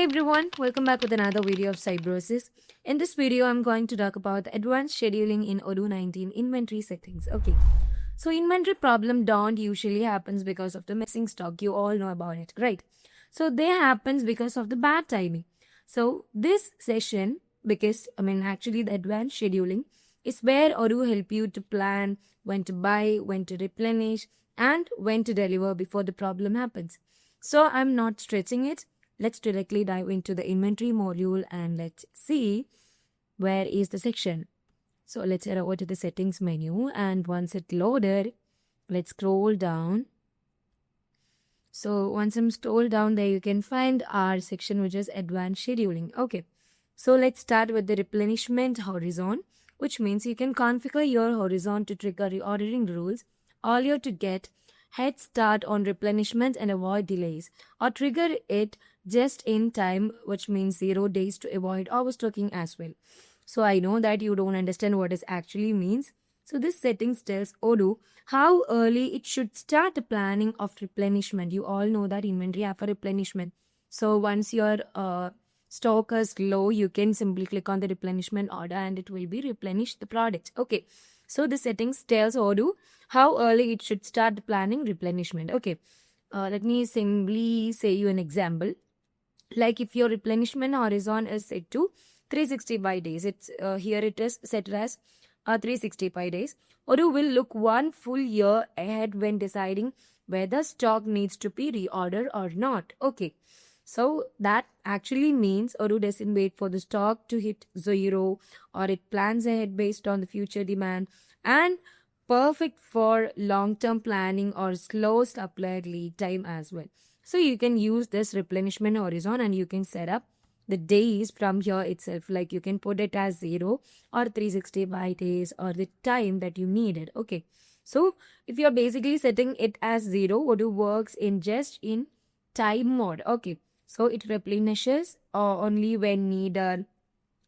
everyone, welcome back with another video of Cybrosys. In this video, I'm going to talk about the advanced scheduling in Odoo 19 inventory settings. Okay, so inventory problem don't usually happens because of the missing stock. You all know about it, right? So they happens because of the bad timing. So this session, actually the advanced scheduling is where Odoo help you to plan when to buy, when to replenish, and when to deliver before the problem happens. So I'm not stretching it. Let's directly dive into the inventory module and let's see where is the section. So let's head over to the settings menu, and once it's loaded, let's scroll down. So once I'm scroll down there, you can find our section which is advanced scheduling. Okay, so let's start with the replenishment horizon, which means you can configure your horizon to trigger reordering rules earlier to get head start on replenishment and avoid delays, or trigger it just in time, which means 0 days to avoid overstocking as well. So I know that you don't understand what it actually means. So this settings tells Odoo how early it should start the planning of replenishment. You all know that inventory have a replenishment. So once your stock is low, you can simply click on the replenishment order and it will be replenish the product. Okay, so the settings tells Odoo how early it should start the planning replenishment. Okay, let me simply say you an example. Like if your replenishment horizon is set to 365 days, it's here it is set as 365 days. Odoo will look one full year ahead when deciding whether stock needs to be reordered or not. Okay, so that actually means Odoo doesn't wait for the stock to hit 0, or it plans ahead based on the future demand, and perfect for long-term planning or slow supplier lead time as well. So you can use this replenishment horizon and you can set up the days from here itself. Like you can put it as 0 or 365 days or the time that you need it. Okay, so if you're basically setting it as 0, Odoo works in just in time mode. Okay, so it replenishes only when needed,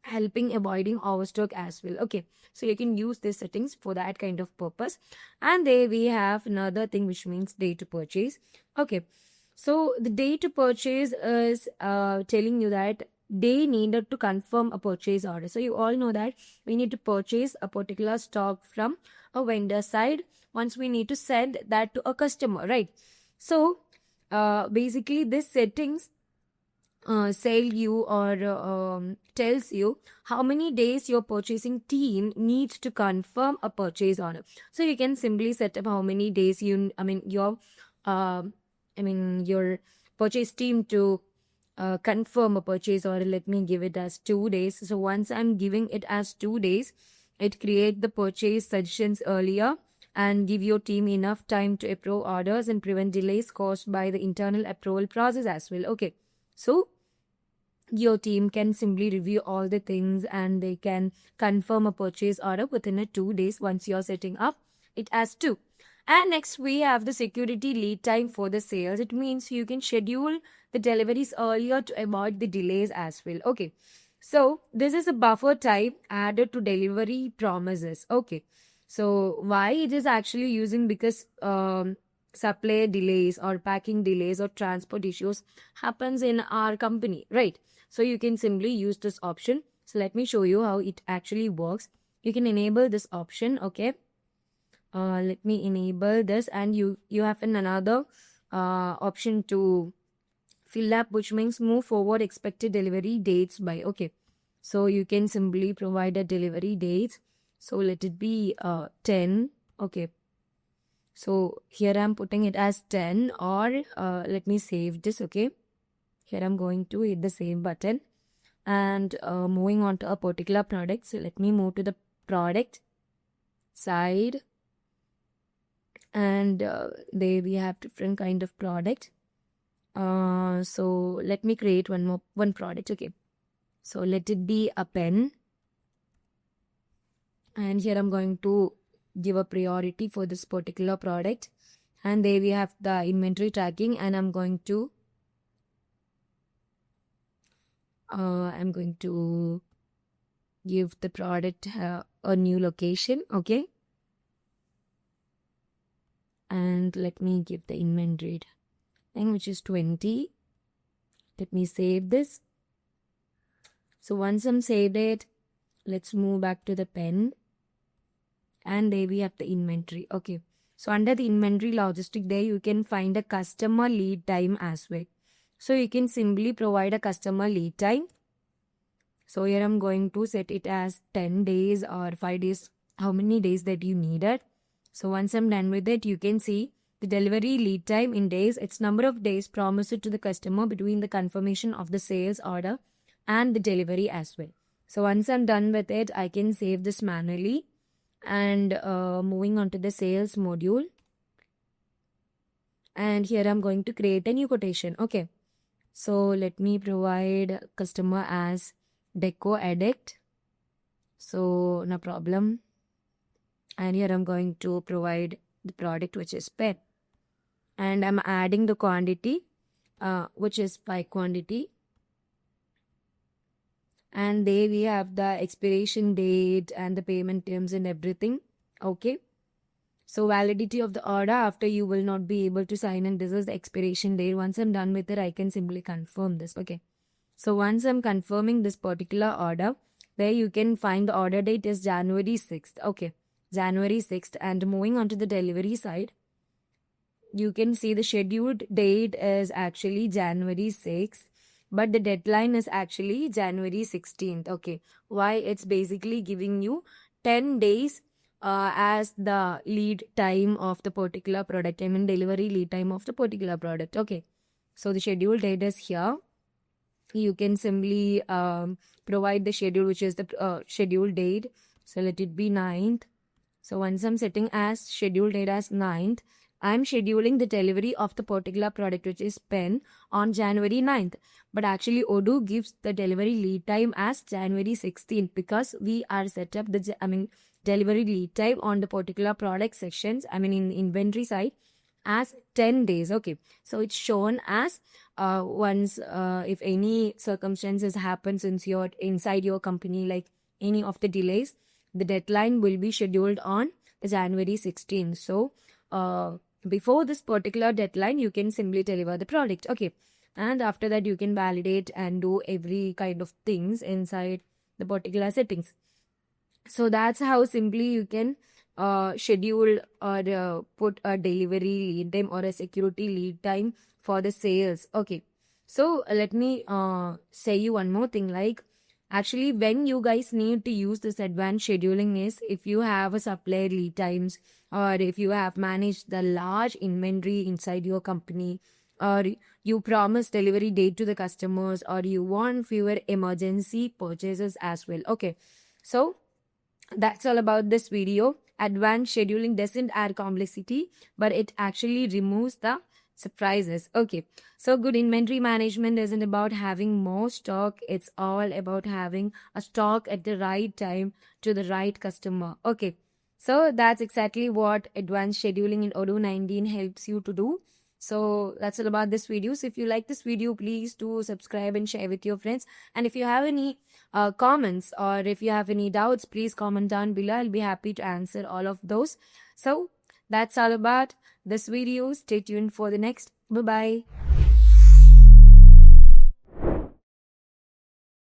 helping avoiding overstock as well. Okay, so you can use these settings for that kind of purpose. And there we have another thing, which means day to purchase. Okay, so the day to purchase is telling you that they needed to confirm a purchase order. So you all know that we need to purchase a particular stock from a vendor side once we need to send that to a customer, right? So basically this settings tells you how many days your purchasing team needs to confirm a purchase order. So you can simply set up how many days your purchase team to confirm a purchase order. Let me give it as 2 days. So once I'm giving it as 2 days, it create the purchase suggestions earlier and give your team enough time to approve orders and prevent delays caused by the internal approval process as well. Okay, so your team can simply review all the things and they can confirm a purchase order within 2 days once you're setting up it as 2. And next we have the security lead time for the sales. It means you can schedule the deliveries earlier to avoid the delays as well. Okay, so this is a buffer type added to delivery promises. Okay, so why it is actually using, because supply delays or packing delays or transport issues happens in our company, right? So you can simply use this option. So let me show you how it actually works. You can enable this option. Okay, let me enable this, and you have another option to fill up, which means move forward expected delivery dates by. Okay, so you can simply provide a delivery date. So let it be 10. Okay, so here I'm putting it as 10, or let me save this. Okay, here I'm going to hit the save button and moving on to a particular product. So let me move to the product side, and there we have different kind of product. So let me create one product. Okay, so let it be a pen, and here I'm going to give a priority for this particular product, and there we have the inventory tracking, and I'm going to give the product a new location. Okay, and let me give the inventory thing, which is 20. Let me save this So once I'm saved it, let's move back to the pen. And there we have the inventory. Okay. So under the inventory logistic, there you can find a customer lead time as well. So you can simply provide a customer lead time. So here I'm going to set it as 10 days or 5 days, how many days that you needed. So once I'm done with it, you can see the delivery lead time in days. It's number of days promised to the customer between the confirmation of the sales order and the delivery as well. So once I'm done with it, I can save this manually. And moving on to the sales module. And here I'm going to create a new quotation. Okay. So let me provide customer as deco addict. So no problem. And here I'm going to provide the product, which is pen. And I'm adding the quantity, which is 5 quantity. And there we have the expiration date and the payment terms and everything. Okay. So validity of the order, after you will not be able to sign in. This is the expiration date. Once I'm done with it, I can simply confirm this. Okay. So once I'm confirming this particular order, there you can find the order date is January 6th. Okay. January 6th. And moving on to the delivery side, you can see the scheduled date is actually January 6th. But the deadline is actually January 16th. Okay. Why? It's basically giving you 10 days as the lead time of the particular product. I mean delivery lead time of the particular product. Okay. So the scheduled date is here. You can simply provide the schedule, which is the scheduled date. So let it be 9th. So once I'm setting as scheduled date as 9th, I'm scheduling the delivery of the particular product, which is pen, on January 9th. But actually Odoo gives the delivery lead time as January 16th because we are set up the delivery lead time on the particular product sections, in inventory side, as 10 days. Okay. So it's shown as once if any circumstances happen since you're inside your company, like any of the delays, the deadline will be scheduled on the January 16th. So before this particular deadline, you can simply deliver the product. Okay. And after that, you can validate and do every kind of things inside the particular settings. So that's how simply you can schedule or put a delivery lead time or a security lead time for the sales. Okay. So let me say you one more thing, like actually when you guys need to use this advanced scheduling is if you have a supplier lead times, or if you have managed the large inventory inside your company, or you promise delivery date to the customers, or you want fewer emergency purchases as well. Okay. So that's all about this video. Advanced scheduling doesn't add complexity, but it actually removes the surprises. Okay. So good inventory management isn't about having more stock. It's all about having a stock at the right time to the right customer. Okay. So that's exactly what advanced scheduling in Odoo 19 helps you to do. So that's all about this video. So if you like this video, please do subscribe and share with your friends. And if you have any comments or if you have any doubts, please comment down below. I'll be happy to answer all of those. So that's all about this video. Stay tuned for the next. Bye-bye.